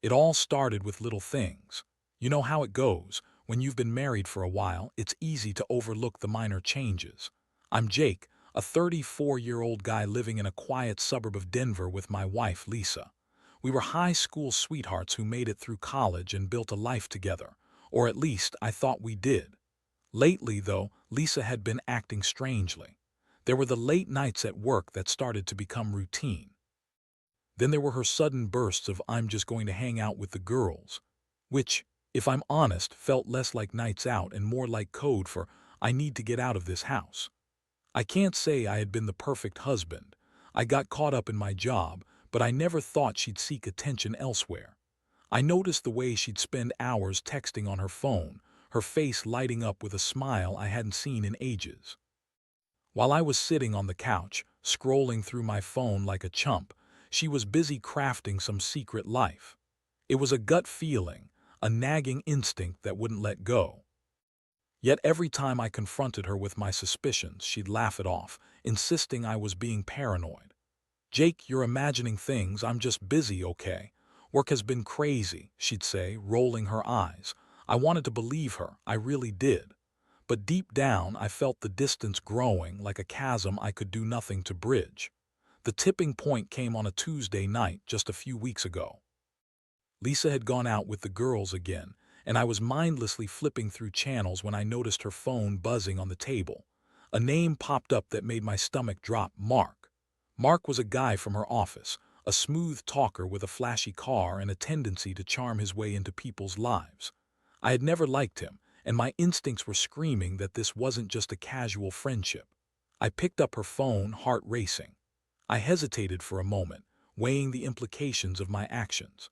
It all started with little things. You know how it goes. When you've been married for a while, it's easy to overlook the minor changes. I'm Jake, a 34-year-old guy living in a quiet suburb of Denver with my wife, Lisa. We were high school sweethearts who made it through college and built a life together. Or at least, I thought we did. Lately, though, Lisa had been acting strangely. There were the late nights at work that started to become routine. Then there were her sudden bursts of "I'm just going to hang out with the girls," which, if I'm honest, felt less like nights out and more like code for "I need to get out of this house." I can't say I had been the perfect husband. I got caught up in my job, but I never thought she'd seek attention elsewhere. I noticed the way she'd spend hours texting on her phone, her face lighting up with a smile I hadn't seen in ages. While I was sitting on the couch, scrolling through my phone like a chump, she was busy crafting some secret life. It was a gut feeling, a nagging instinct that wouldn't let go. Yet every time I confronted her with my suspicions, she'd laugh it off, insisting I was being paranoid. "Jake, you're imagining things, I'm just busy, okay? Work has been crazy," she'd say, rolling her eyes. I wanted to believe her, I really did. But deep down, I felt the distance growing like a chasm I could do nothing to bridge. The tipping point came on a Tuesday night just a few weeks ago. Lisa had gone out with the girls again, and I was mindlessly flipping through channels when I noticed her phone buzzing on the table. A name popped up that made my stomach drop: Mark. Mark was a guy from her office, a smooth talker with a flashy car and a tendency to charm his way into people's lives. I had never liked him, and my instincts were screaming that this wasn't just a casual friendship. I picked up her phone, heart racing. I hesitated for a moment, weighing the implications of my actions.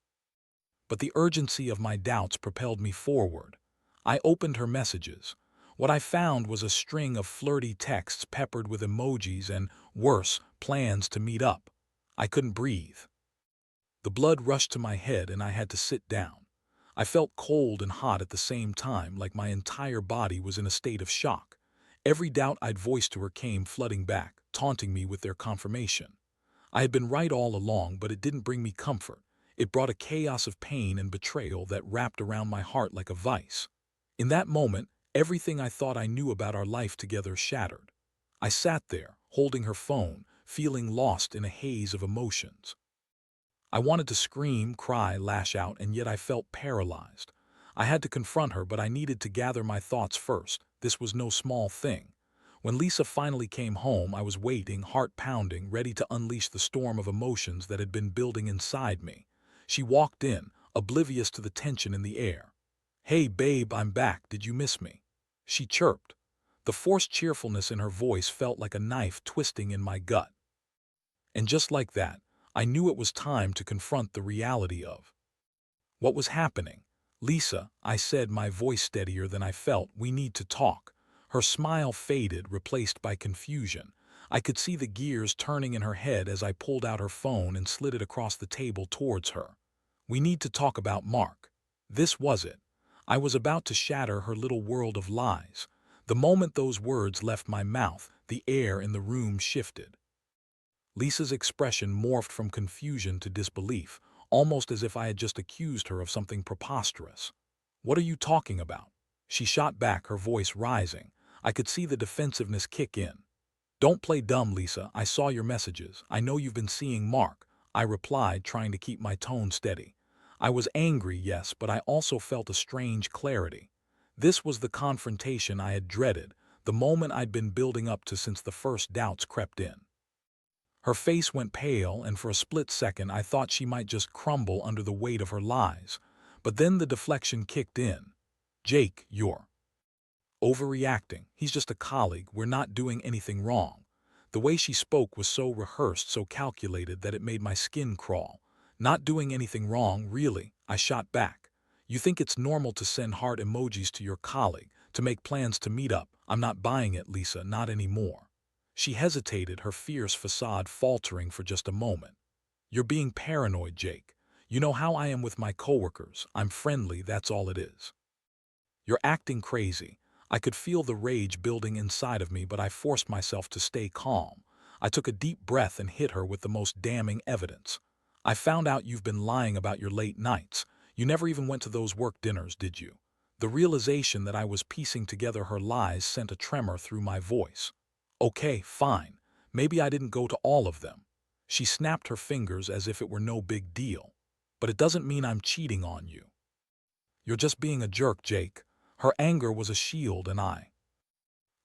But the urgency of my doubts propelled me forward. I opened her messages. What I found was a string of flirty texts peppered with emojis and, worse, plans to meet up. I couldn't breathe. The blood rushed to my head and I had to sit down. I felt cold and hot at the same time, like my entire body was in a state of shock. Every doubt I'd voiced to her came flooding back, taunting me with their confirmation. I had been right all along, but it didn't bring me comfort. It brought a chaos of pain and betrayal that wrapped around my heart like a vice. In that moment, everything I thought I knew about our life together shattered. I sat there, holding her phone, feeling lost in a haze of emotions. I wanted to scream, cry, lash out, and yet I felt paralyzed. I had to confront her, but I needed to gather my thoughts first. This was no small thing. When Lisa finally came home, I was waiting, heart pounding, ready to unleash the storm of emotions that had been building inside me. She walked in, oblivious to the tension in the air. "Hey, babe, I'm back. Did you miss me?" she chirped. The forced cheerfulness in her voice felt like a knife twisting in my gut. And just like that, I knew it was time to confront the reality of what was happening. "Lisa," I said, my voice steadier than I felt, "we need to talk." Her smile faded, replaced by confusion. I could see the gears turning in her head as I pulled out her phone and slid it across the table towards her. "We need to talk about Mark." This was it. I was about to shatter her little world of lies. The moment those words left my mouth, the air in the room shifted. Lisa's expression morphed from confusion to disbelief, almost as if I had just accused her of something preposterous. "What are you talking about?" she shot back, her voice rising. I could see the defensiveness kick in. "Don't play dumb, Lisa. I saw your messages. I know you've been seeing Mark," I replied, trying to keep my tone steady. I was angry, yes, but I also felt a strange clarity. This was the confrontation I had dreaded, the moment I'd been building up to since the first doubts crept in. Her face went pale, and for a split second I thought she might just crumble under the weight of her lies. But then the deflection kicked in. "Jake, you're overreacting. He's just a colleague. We're not doing anything wrong." The way she spoke was so rehearsed, so calculated, that it made my skin crawl. "Not doing anything wrong, really?" I shot back. "You think it's normal to send heart emojis to your colleague, to make plans to meet up? I'm not buying it, Lisa, not anymore." She hesitated, her fierce facade faltering for just a moment. "You're being paranoid, Jake. You know how I am with my coworkers. I'm friendly, that's all it is. You're acting crazy." I could feel the rage building inside of me, but I forced myself to stay calm. I took a deep breath and hit her with the most damning evidence. I found out you've been lying about your late nights. You never even went to those work dinners, did you? The realization that I was piecing together her lies sent a tremor through my voice. Okay, fine. Maybe I didn't go to all of them. She snapped her fingers as if it were no big deal. But it doesn't mean I'm cheating on you. You're just being a jerk, Jake. Her anger was a shield, and I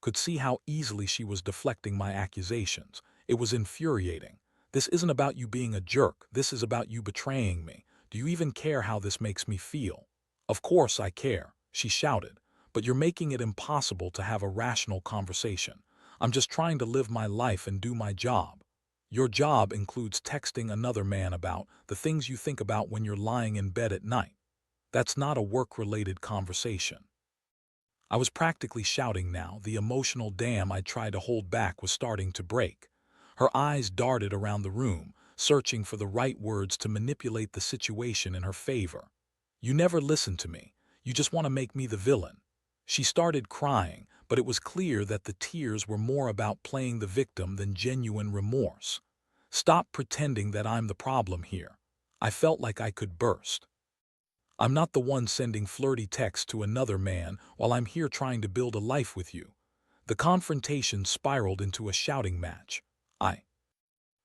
could see how easily she was deflecting my accusations. It was infuriating. This isn't about you being a jerk. This is about you betraying me. Do you even care how this makes me feel? Of course I care, she shouted. But you're making it impossible to have a rational conversation. I'm just trying to live my life and do my job. Your job includes texting another man about the things you think about when you're lying in bed at night. That's not a work-related conversation. I was practically shouting now. The emotional dam I tried to hold back was starting to break. Her eyes darted around the room, searching for the right words to manipulate the situation in her favor. You never listen to me. You just want to make me the villain. She started crying, but it was clear that the tears were more about playing the victim than genuine remorse. Stop pretending that I'm the problem here. I felt like I could burst. I'm not the one sending flirty texts to another man while I'm here trying to build a life with you. The confrontation spiraled into a shouting match. I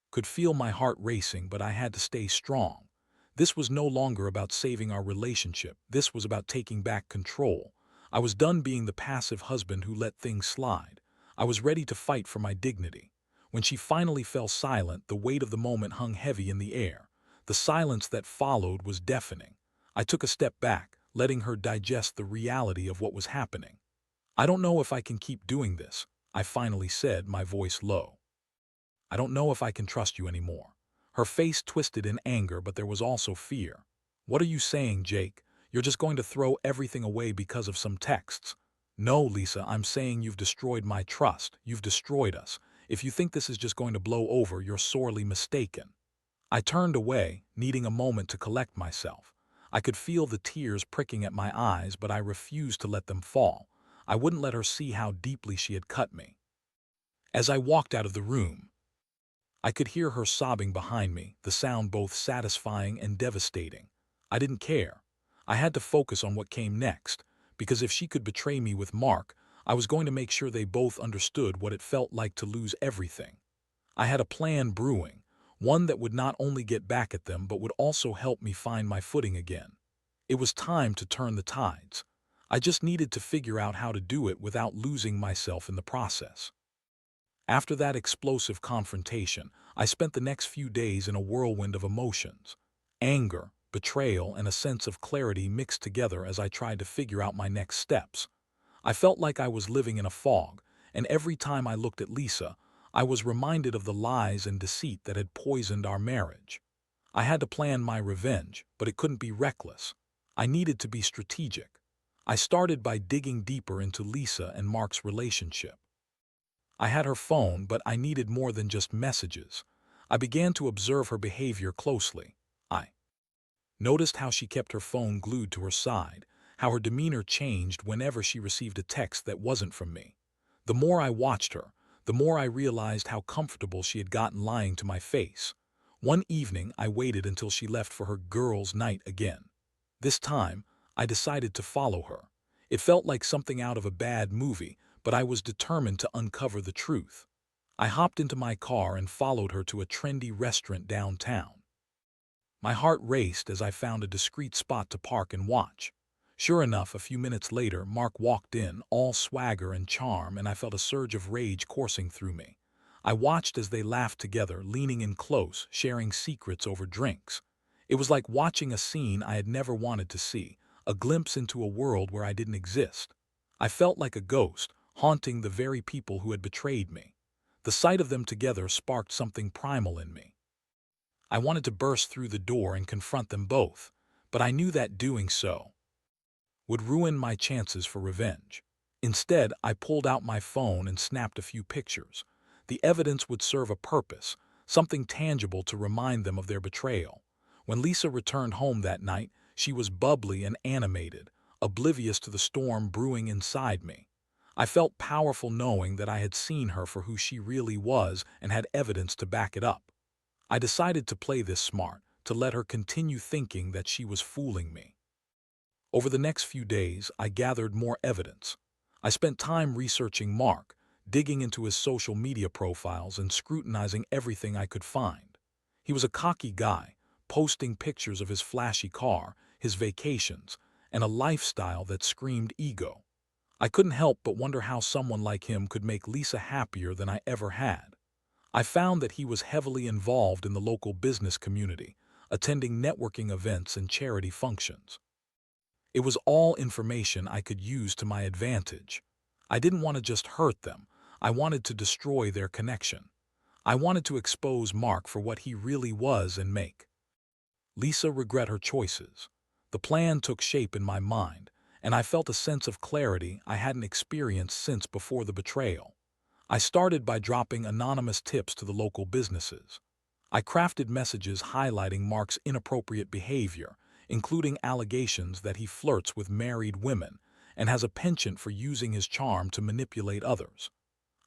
could feel my heart racing, but I had to stay strong. This was no longer about saving our relationship. This was about taking back control. I was done being the passive husband who let things slide. I was ready to fight for my dignity. When she finally fell silent, the weight of the moment hung heavy in the air. The silence that followed was deafening. I took a step back, letting her digest the reality of what was happening. I don't know if I can keep doing this, I finally said, my voice low. I don't know if I can trust you anymore. Her face twisted in anger, but there was also fear. What are you saying, Jake? You're just going to throw everything away because of some texts? No, Lisa, I'm saying you've destroyed my trust. You've destroyed us. If you think this is just going to blow over, you're sorely mistaken. I turned away, needing a moment to collect myself. I could feel the tears pricking at my eyes, but I refused to let them fall. I wouldn't let her see how deeply she had cut me. As I walked out of the room, I could hear her sobbing behind me, the sound both satisfying and devastating. I didn't care. I had to focus on what came next, because if she could betray me with Mark, I was going to make sure they both understood what it felt like to lose everything. I had a plan brewing, one that would not only get back at them but would also help me find my footing again. It was time to turn the tides. I just needed to figure out how to do it without losing myself in the process. After that explosive confrontation, I spent the next few days in a whirlwind of emotions. Anger, betrayal, and a sense of clarity mixed together as I tried to figure out my next steps. I felt like I was living in a fog, and every time I looked at Lisa, I was reminded of the lies and deceit that had poisoned our marriage. I had to plan my revenge, but it couldn't be reckless. I needed to be strategic. I started by digging deeper into Lisa and Mark's relationship. I had her phone, but I needed more than just messages. I began to observe her behavior closely. I noticed how she kept her phone glued to her side, how her demeanor changed whenever she received a text that wasn't from me. The more I watched her, the more I realized how comfortable she had gotten lying to my face. One evening, I waited until she left for her girls' night again. This time, I decided to follow her. It felt like something out of a bad movie, but I was determined to uncover the truth. I hopped into my car and followed her to a trendy restaurant downtown. My heart raced as I found a discreet spot to park and watch. Sure enough, a few minutes later, Mark walked in, all swagger and charm, and I felt a surge of rage coursing through me. I watched as they laughed together, leaning in close, sharing secrets over drinks. It was like watching a scene I had never wanted to see, a glimpse into a world where I didn't exist. I felt like a ghost, haunting the very people who had betrayed me. The sight of them together sparked something primal in me. I wanted to burst through the door and confront them both, but I knew that doing so would ruin my chances for revenge. Instead, I pulled out my phone and snapped a few pictures. The evidence would serve a purpose, something tangible to remind them of their betrayal. When Lisa returned home that night, she was bubbly and animated, oblivious to the storm brewing inside me. I felt powerful knowing that I had seen her for who she really was and had evidence to back it up. I decided to play this smart, to let her continue thinking that she was fooling me. Over the next few days, I gathered more evidence. I spent time researching Mark, digging into his social media profiles and scrutinizing everything I could find. He was a cocky guy, posting pictures of his flashy car, his vacations, and a lifestyle that screamed ego. I couldn't help but wonder how someone like him could make Lisa happier than I ever had. I found that he was heavily involved in the local business community, attending networking events and charity functions. It was all information I could use to my advantage. I didn't want to just hurt them. I wanted to destroy their connection. I wanted to expose Mark for what he really was and make Lisa regret her choices. The plan took shape in my mind, and I felt a sense of clarity I hadn't experienced since before the betrayal. I started by dropping anonymous tips to the local businesses. I crafted messages highlighting Mark's inappropriate behavior, including allegations that he flirts with married women and has a penchant for using his charm to manipulate others.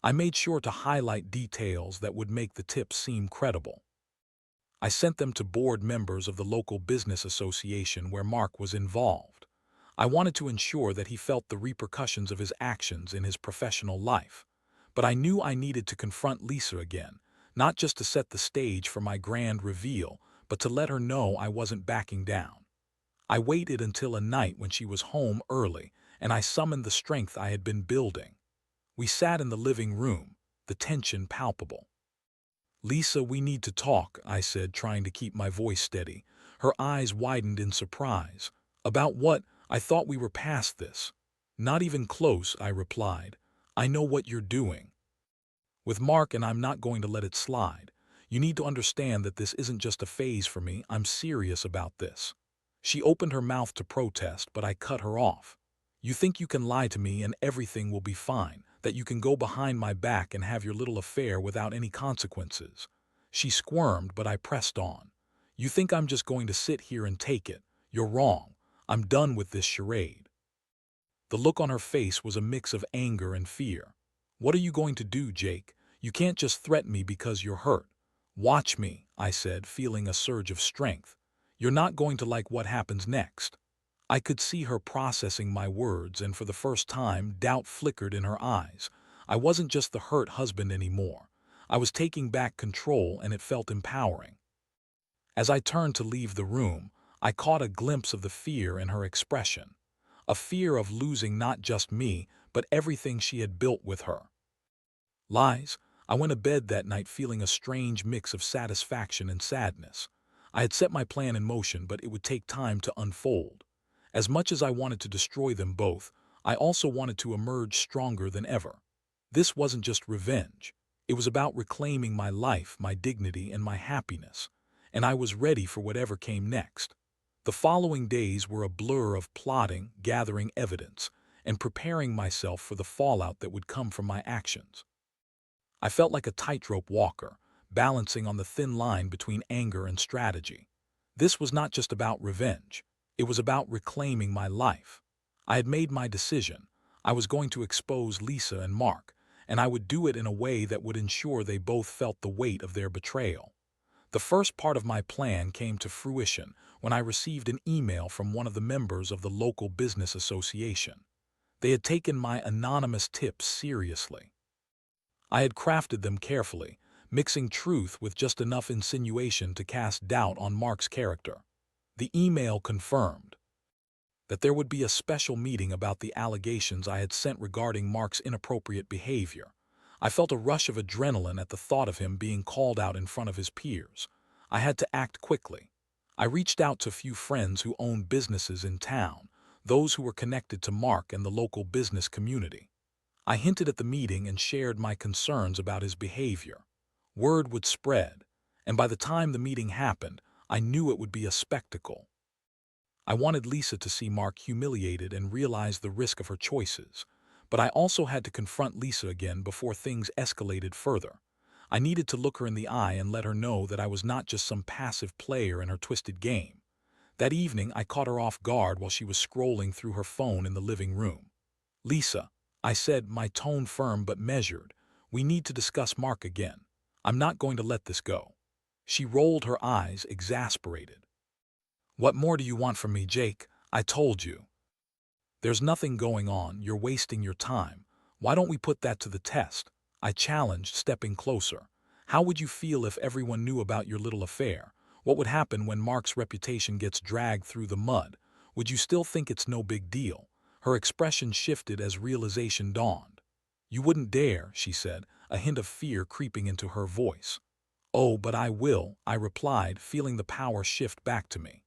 I made sure to highlight details that would make the tips seem credible. I sent them to board members of the local business association where Mark was involved. I wanted to ensure that he felt the repercussions of his actions in his professional life. But I knew I needed to confront Lisa again, not just to set the stage for my grand reveal, but to let her know I wasn't backing down. I waited until a night when she was home early, and I summoned the strength I had been building. We sat in the living room, the tension palpable. "Lisa, we need to talk," I said, trying to keep my voice steady. Her eyes widened in surprise. "About what? I thought we were past this." "Not even close," I replied. "I know what you're doing with Mark, and I'm not going to let it slide. You need to understand that this isn't just a phase for me. I'm serious about this." She opened her mouth to protest, but I cut her off. "You think you can lie to me and everything will be fine, that you can go behind my back and have your little affair without any consequences." She squirmed, but I pressed on. "You think I'm just going to sit here and take it? You're wrong. I'm done with this charade." The look on her face was a mix of anger and fear. "What are you going to do, Jake? You can't just threaten me because you're hurt." "Watch me," I said, feeling a surge of strength. "You're not going to like what happens next." I could see her processing my words, and for the first time, doubt flickered in her eyes. I wasn't just the hurt husband anymore. I was taking back control, and it felt empowering. As I turned to leave the room, I caught a glimpse of the fear in her expression. A fear of losing not just me, but everything she had built with her. Lies. I went to bed that night feeling a strange mix of satisfaction and sadness. I had set my plan in motion, but it would take time to unfold. As much as I wanted to destroy them both, I also wanted to emerge stronger than ever. This wasn't just revenge. It was about reclaiming my life, my dignity, and my happiness. And I was ready for whatever came next. The following days were a blur of plotting, gathering evidence, and preparing myself for the fallout that would come from my actions. I felt like a tightrope walker, balancing on the thin line between anger and strategy. This was not just about revenge. It was about reclaiming my life. I had made my decision. I was going to expose Lisa and Mark, and I would do it in a way that would ensure they both felt the weight of their betrayal. The first part of my plan came to fruition when I received an email from one of the members of the local business association. They had taken my anonymous tips seriously. I had crafted them carefully, mixing truth with just enough insinuation to cast doubt on Mark's character. The email confirmed that there would be a special meeting about the allegations I had sent regarding Mark's inappropriate behavior. I felt a rush of adrenaline at the thought of him being called out in front of his peers. I had to act quickly. I reached out to a few friends who owned businesses in town, those who were connected to Mark and the local business community. I hinted at the meeting and shared my concerns about his behavior. Word would spread, and by the time the meeting happened, I knew it would be a spectacle. I wanted Lisa to see Mark humiliated and realize the risk of her choices, but I also had to confront Lisa again before things escalated further. I needed to look her in the eye and let her know that I was not just some passive player in her twisted game. That evening, I caught her off guard while she was scrolling through her phone in the living room. "Lisa," I said, my tone firm but measured, "we need to discuss Mark again. I'm not going to let this go." She rolled her eyes, exasperated. "What more do you want from me, Jake? I told you. There's nothing going on, you're wasting your time. Why don't we put that to the test?" I challenged, stepping closer. "How would you feel if everyone knew about your little affair? What would happen when Mark's reputation gets dragged through the mud? Would you still think it's no big deal?" Her expression shifted as realization dawned. "You wouldn't dare," she said, a hint of fear creeping into her voice. "Oh, but I will," I replied, feeling the power shift back to me.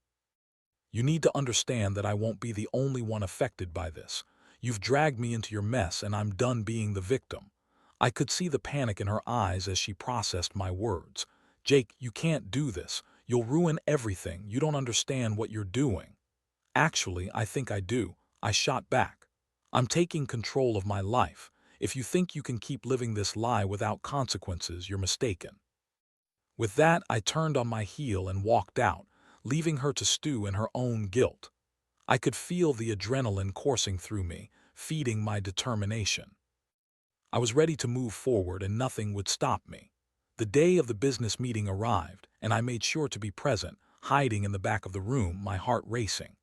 "You need to understand that I won't be the only one affected by this. You've dragged me into your mess and I'm done being the victim." I could see the panic in her eyes as she processed my words. "Jake, you can't do this. You'll ruin everything. You don't understand what you're doing." "Actually, I think I do," I shot back. "I'm taking control of my life. If you think you can keep living this lie without consequences, you're mistaken." With that, I turned on my heel and walked out, leaving her to stew in her own guilt. I could feel the adrenaline coursing through me, feeding my determination. I was ready to move forward and nothing would stop me. The day of the business meeting arrived, and I made sure to be present, hiding in the back of the room, my heart racing.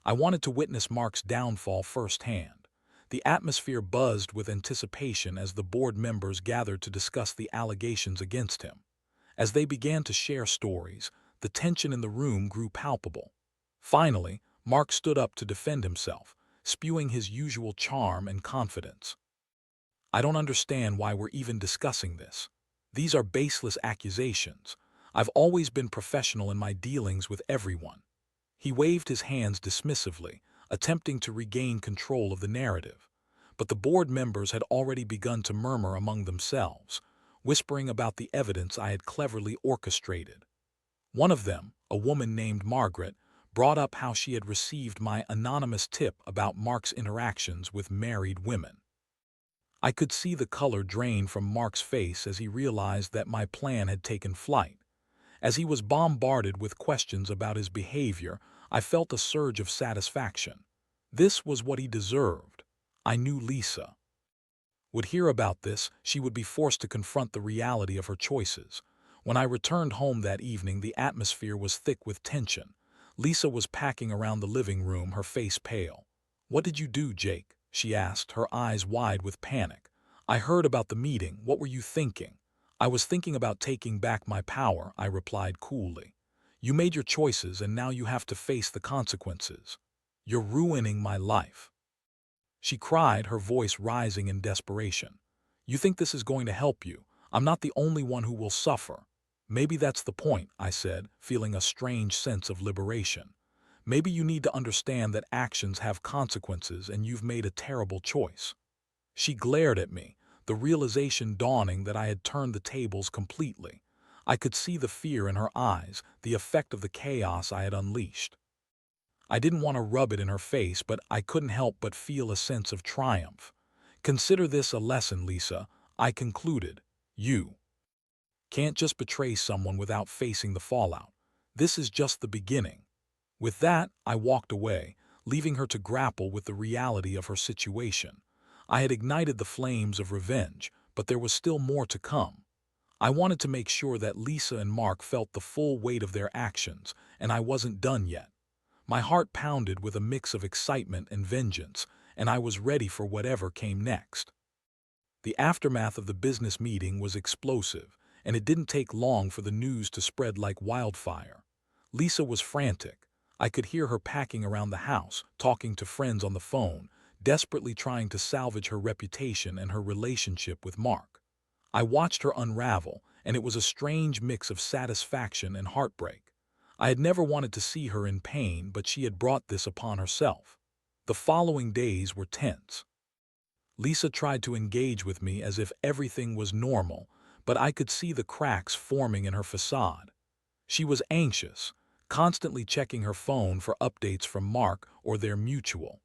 I wanted to witness Mark's downfall firsthand. The atmosphere buzzed with anticipation as the board members gathered to discuss the allegations against him. As they began to share stories, the tension in the room grew palpable. Finally, Mark stood up to defend himself, spewing his usual charm and confidence. "I don't understand why we're even discussing this. These are baseless accusations. I've always been professional in my dealings with everyone." He waved his hands dismissively, attempting to regain control of the narrative. But the board members had already begun to murmur among themselves, whispering about the evidence I had cleverly orchestrated. One of them, a woman named Margaret, brought up how she had received my anonymous tip about Mark's interactions with married women. I could see the color drain from Mark's face as he realized that my plan had taken flight. As he was bombarded with questions about his behavior, I felt a surge of satisfaction. This was what he deserved. I knew Lisa would hear about this. She would be forced to confront the reality of her choices. When I returned home that evening, the atmosphere was thick with tension. Lisa was packing around the living room, her face pale. "What did you do, Jake?" she asked, her eyes wide with panic. "I heard about the meeting. What were you thinking?" "I was thinking about taking back my power," I replied coolly. "You made your choices and now you have to face the consequences. You're ruining my life." She cried, her voice rising in desperation. "You think this is going to help you? I'm not the only one who will suffer." "Maybe that's the point," I said, feeling a strange sense of liberation. "Maybe you need to understand that actions have consequences and you've made a terrible choice." She glared at me, the realization dawning that I had turned the tables completely. I could see the fear in her eyes, the effect of the chaos I had unleashed. I didn't want to rub it in her face, but I couldn't help but feel a sense of triumph. "Consider this a lesson, Lisa," I concluded. "You can't just betray someone without facing the fallout. This is just the beginning." With that, I walked away, leaving her to grapple with the reality of her situation. I had ignited the flames of revenge, but there was still more to come. I wanted to make sure that Lisa and Mark felt the full weight of their actions, and I wasn't done yet. My heart pounded with a mix of excitement and vengeance, and I was ready for whatever came next. The aftermath of the business meeting was explosive, and it didn't take long for the news to spread like wildfire. Lisa was frantic. I could hear her packing around the house, talking to friends on the phone, desperately trying to salvage her reputation and her relationship with Mark. I watched her unravel, and it was a strange mix of satisfaction and heartbreak. I had never wanted to see her in pain, but she had brought this upon herself. The following days were tense. Lisa tried to engage with me as if everything was normal, but I could see the cracks forming in her facade. She was anxious, constantly checking her phone for updates from Mark or their mutual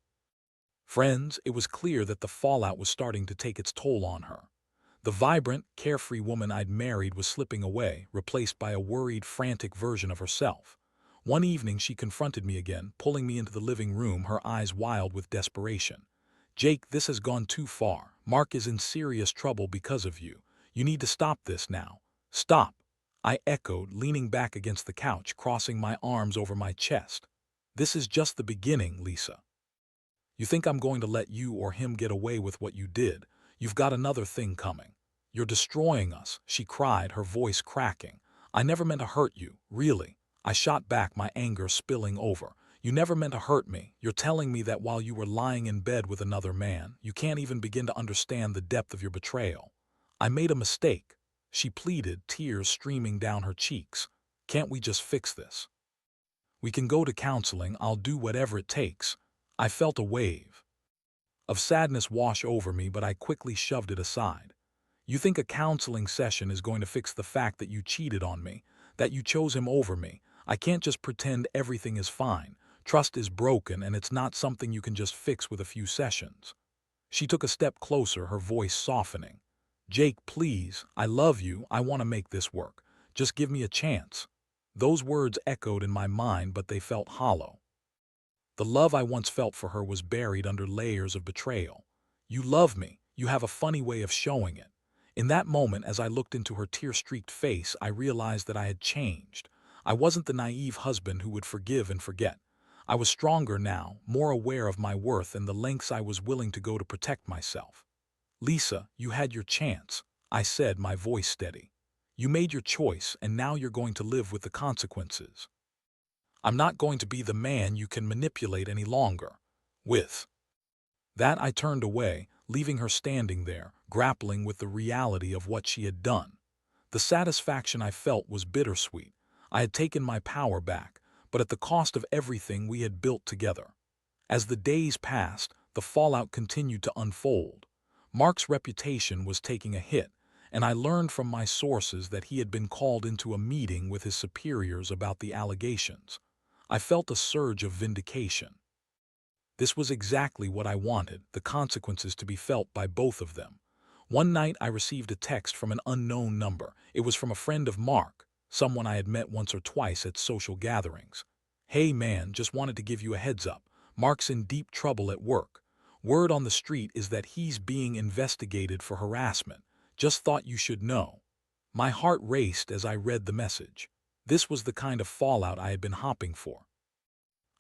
friends. It was clear that the fallout was starting to take its toll on her. The vibrant, carefree woman I'd married was slipping away, replaced by a worried, frantic version of herself. One evening she confronted me again, pulling me into the living room, her eyes wild with desperation. "Jake, this has gone too far. Mark is in serious trouble because of you. You need to stop this now. Stop." I echoed, leaning back against the couch, crossing my arms over my chest. This is just the beginning, Lisa. You think I'm going to let you or him get away with what you did? You've got another thing coming. You're destroying us, she cried, her voice cracking. I never meant to hurt you, really. I shot back, my anger spilling over. You never meant to hurt me. You're telling me that while you were lying in bed with another man, you can't even begin to understand the depth of your betrayal. I made a mistake, she pleaded, tears streaming down her cheeks. Can't we just fix this? We can go to counseling, I'll do whatever it takes. I felt a wave of sadness wash over me, but I quickly shoved it aside. You think a counseling session is going to fix the fact that you cheated on me, that you chose him over me? I can't just pretend everything is fine. Trust is broken, and it's not something you can just fix with a few sessions. She took a step closer, her voice softening. Jake, please, I love you, I want to make this work. Just give me a chance. Those words echoed in my mind, but they felt hollow. The love I once felt for her was buried under layers of betrayal. You love me, you have a funny way of showing it. In that moment, as I looked into her tear-streaked face, I realized that I had changed. I wasn't the naive husband who would forgive and forget. I was stronger now, more aware of my worth and the lengths I was willing to go to protect myself. Lisa, you had your chance, I said, my voice steady. You made your choice, and now you're going to live with the consequences. I'm not going to be the man you can manipulate any longer. With that, I turned away, leaving her standing there, grappling with the reality of what she had done. The satisfaction I felt was bittersweet. I had taken my power back, but at the cost of everything we had built together. As the days passed, the fallout continued to unfold. Mark's reputation was taking a hit, and I learned from my sources that he had been called into a meeting with his superiors about the allegations. I felt a surge of vindication. This was exactly what I wanted, the consequences to be felt by both of them. One night I received a text from an unknown number. It was from a friend of Mark, someone I had met once or twice at social gatherings. Hey man, just wanted to give you a heads up. Mark's in deep trouble at work. Word on the street is that he's being investigated for harassment. Just thought you should know. My heart raced as I read the message. This was the kind of fallout I had been hoping for.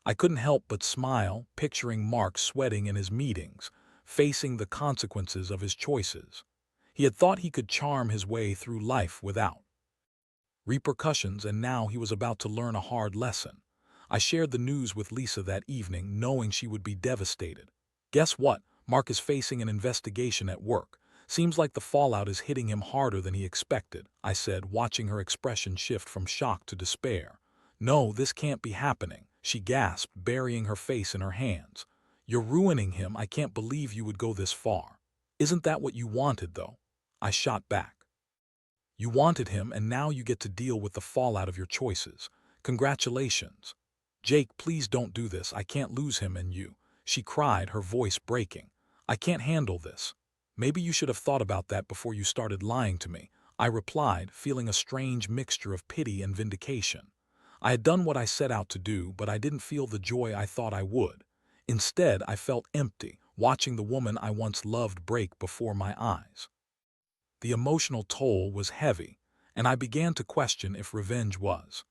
I couldn't help but smile, picturing Mark sweating in his meetings, facing the consequences of his choices. He had thought he could charm his way through life without repercussions, and now he was about to learn a hard lesson. I shared the news with Lisa that evening, knowing she would be devastated. Guess what? Mark is facing an investigation at work. Seems like the fallout is hitting him harder than he expected, I said, watching her expression shift from shock to despair. No, this can't be happening, she gasped, burying her face in her hands. You're ruining him. I can't believe you would go this far. Isn't that what you wanted, though? I shot back. You wanted him, and now you get to deal with the fallout of your choices. Congratulations. Jake, please don't do this. I can't lose him and you, she cried, her voice breaking. I can't handle this. Maybe you should have thought about that before you started lying to me, I replied, feeling a strange mixture of pity and vindication. I had done what I set out to do, but I didn't feel the joy I thought I would. Instead, I felt empty, watching the woman I once loved break before my eyes. The emotional toll was heavy, and I began to question if revenge was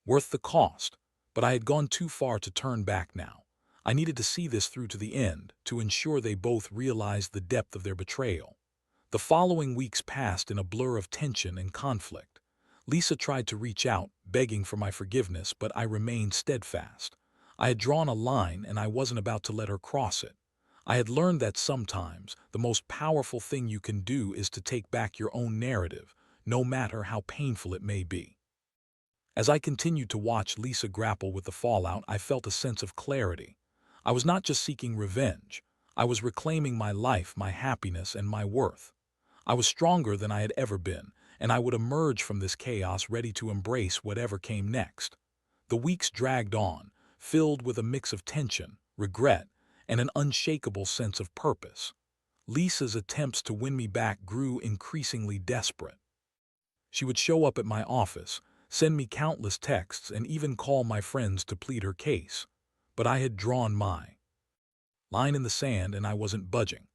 worth the cost, but I had gone too far to turn back now. I needed to see this through to the end, to ensure they both realized the depth of their betrayal. The following weeks passed in a blur of tension and conflict. Lisa tried to reach out, begging for my forgiveness, but I remained steadfast. I had drawn a line, and I wasn't about to let her cross it. I had learned that sometimes the most powerful thing you can do is to take back your own narrative, no matter how painful it may be. As I continued to watch Lisa grapple with the fallout, I felt a sense of clarity. I was not just seeking revenge. I was reclaiming my life, my happiness, and my worth. I was stronger than I had ever been, and I would emerge from this chaos ready to embrace whatever came next. The weeks dragged on, filled with a mix of tension, regret, and an unshakable sense of purpose. Lisa's attempts to win me back grew increasingly desperate. She would show up at my office, send me countless texts, and even call my friends to plead her case. But I had drawn my line in the sand, and I wasn't budging.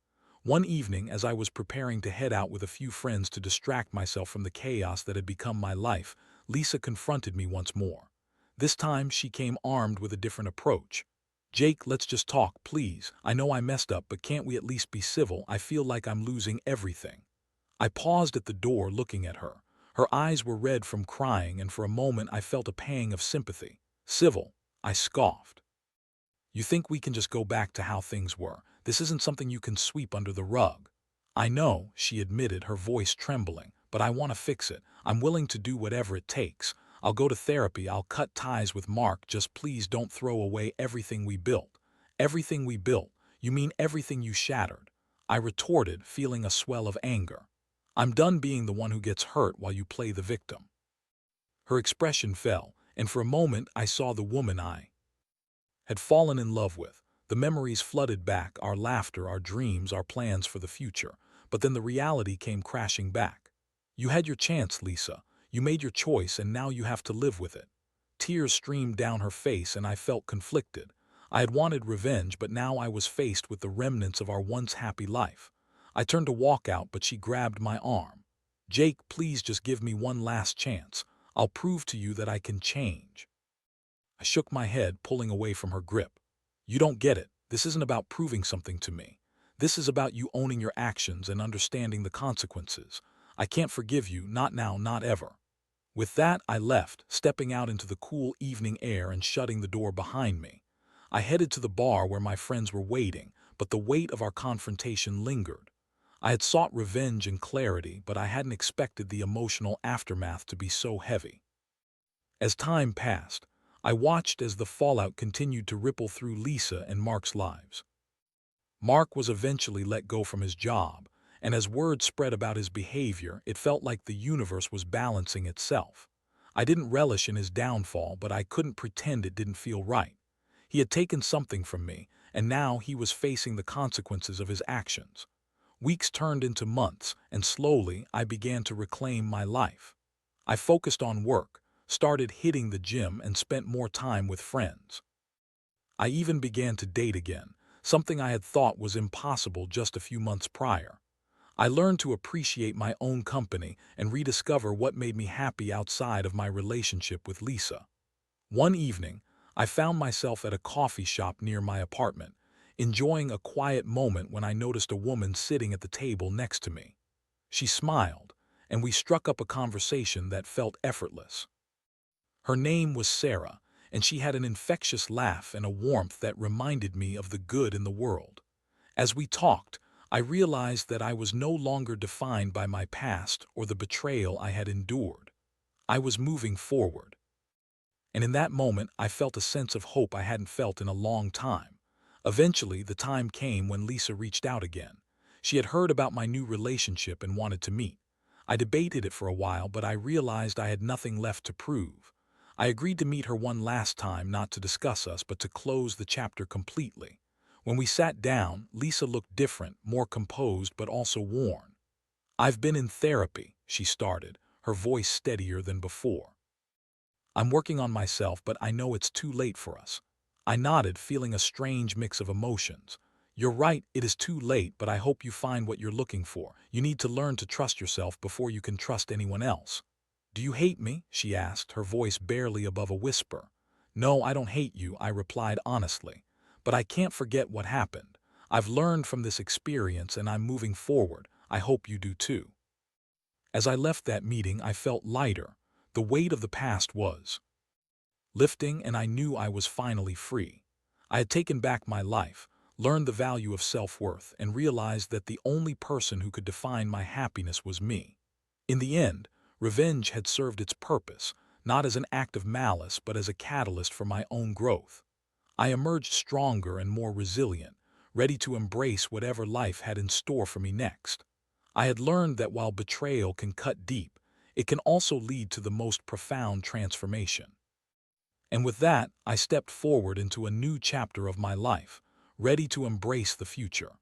One evening, as I was preparing to head out with a few friends to distract myself from the chaos that had become my life, Lisa confronted me once more. This time, she came armed with a different approach. "Jake, let's just talk, please. I know I messed up, but can't we at least be civil? I feel like I'm losing everything." I paused at the door looking at her. Her eyes were red from crying, and for a moment I felt a pang of sympathy. "Civil?" I scoffed. "You think we can just go back to how things were? This isn't something you can sweep under the rug." "I know," she admitted, her voice trembling, "but I want to fix it. I'm willing to do whatever it takes. I'll go to therapy, I'll cut ties with Mark, just please don't throw away everything we built." "Everything we built? You mean everything you shattered?" I retorted, feeling a swell of anger. "I'm done being the one who gets hurt while you play the victim." Her expression fell, and for a moment I saw the woman I had fallen in love with. The memories flooded back, our laughter, our dreams, our plans for the future. But then the reality came crashing back. "You had your chance, Lisa. You made your choice, and now you have to live with it." Tears streamed down her face, and I felt conflicted. I had wanted revenge, but now I was faced with the remnants of our once happy life. I turned to walk out, but she grabbed my arm. "Jake, please just give me one last chance. I'll prove to you that I can change." I shook my head, pulling away from her grip. "You don't get it. This isn't about proving something to me. This is about you owning your actions and understanding the consequences. I can't forgive you, not now, not ever." With that, I left, stepping out into the cool evening air and shutting the door behind me. I headed to the bar where my friends were waiting, but the weight of our confrontation lingered. I had sought revenge and clarity, but I hadn't expected the emotional aftermath to be so heavy. As time passed, I watched as the fallout continued to ripple through Lisa and Mark's lives. Mark was eventually let go from his job, and as word spread about his behavior, it felt like the universe was balancing itself. I didn't relish in his downfall, but I couldn't pretend it didn't feel right. He had taken something from me, and now he was facing the consequences of his actions. Weeks turned into months, and slowly I began to reclaim my life. I focused on work, started hitting the gym, and spent more time with friends. I even began to date again, something I had thought was impossible just a few months prior. I learned to appreciate my own company and rediscover what made me happy outside of my relationship with Lisa. One evening, I found myself at a coffee shop near my apartment, enjoying a quiet moment when I noticed a woman sitting at the table next to me. She smiled, and we struck up a conversation that felt effortless. Her name was Sarah, and she had an infectious laugh and a warmth that reminded me of the good in the world. As we talked, I realized that I was no longer defined by my past or the betrayal I had endured. I was moving forward. And in that moment, I felt a sense of hope I hadn't felt in a long time. Eventually, the time came when Lisa reached out again. She had heard about my new relationship and wanted to meet. I debated it for a while, but I realized I had nothing left to prove. I agreed to meet her one last time, not to discuss us, but to close the chapter completely. When we sat down, Lisa looked different, more composed, but also worn. "I've been in therapy," she started, her voice steadier than before. "I'm working on myself, but I know it's too late for us." I nodded, feeling a strange mix of emotions. "You're right, it is too late, but I hope you find what you're looking for. You need to learn to trust yourself before you can trust anyone else." "Do you hate me?" she asked, her voice barely above a whisper. "No, I don't hate you," I replied honestly. "But I can't forget what happened. I've learned from this experience and I'm moving forward. I hope you do too." As I left that meeting, I felt lighter. The weight of the past was lifting, and I knew I was finally free. I had taken back my life, learned the value of self-worth, and realized that the only person who could define my happiness was me. In the end, revenge had served its purpose, not as an act of malice, but as a catalyst for my own growth. I emerged stronger and more resilient, ready to embrace whatever life had in store for me next. I had learned that while betrayal can cut deep, it can also lead to the most profound transformation. And with that, I stepped forward into a new chapter of my life, ready to embrace the future.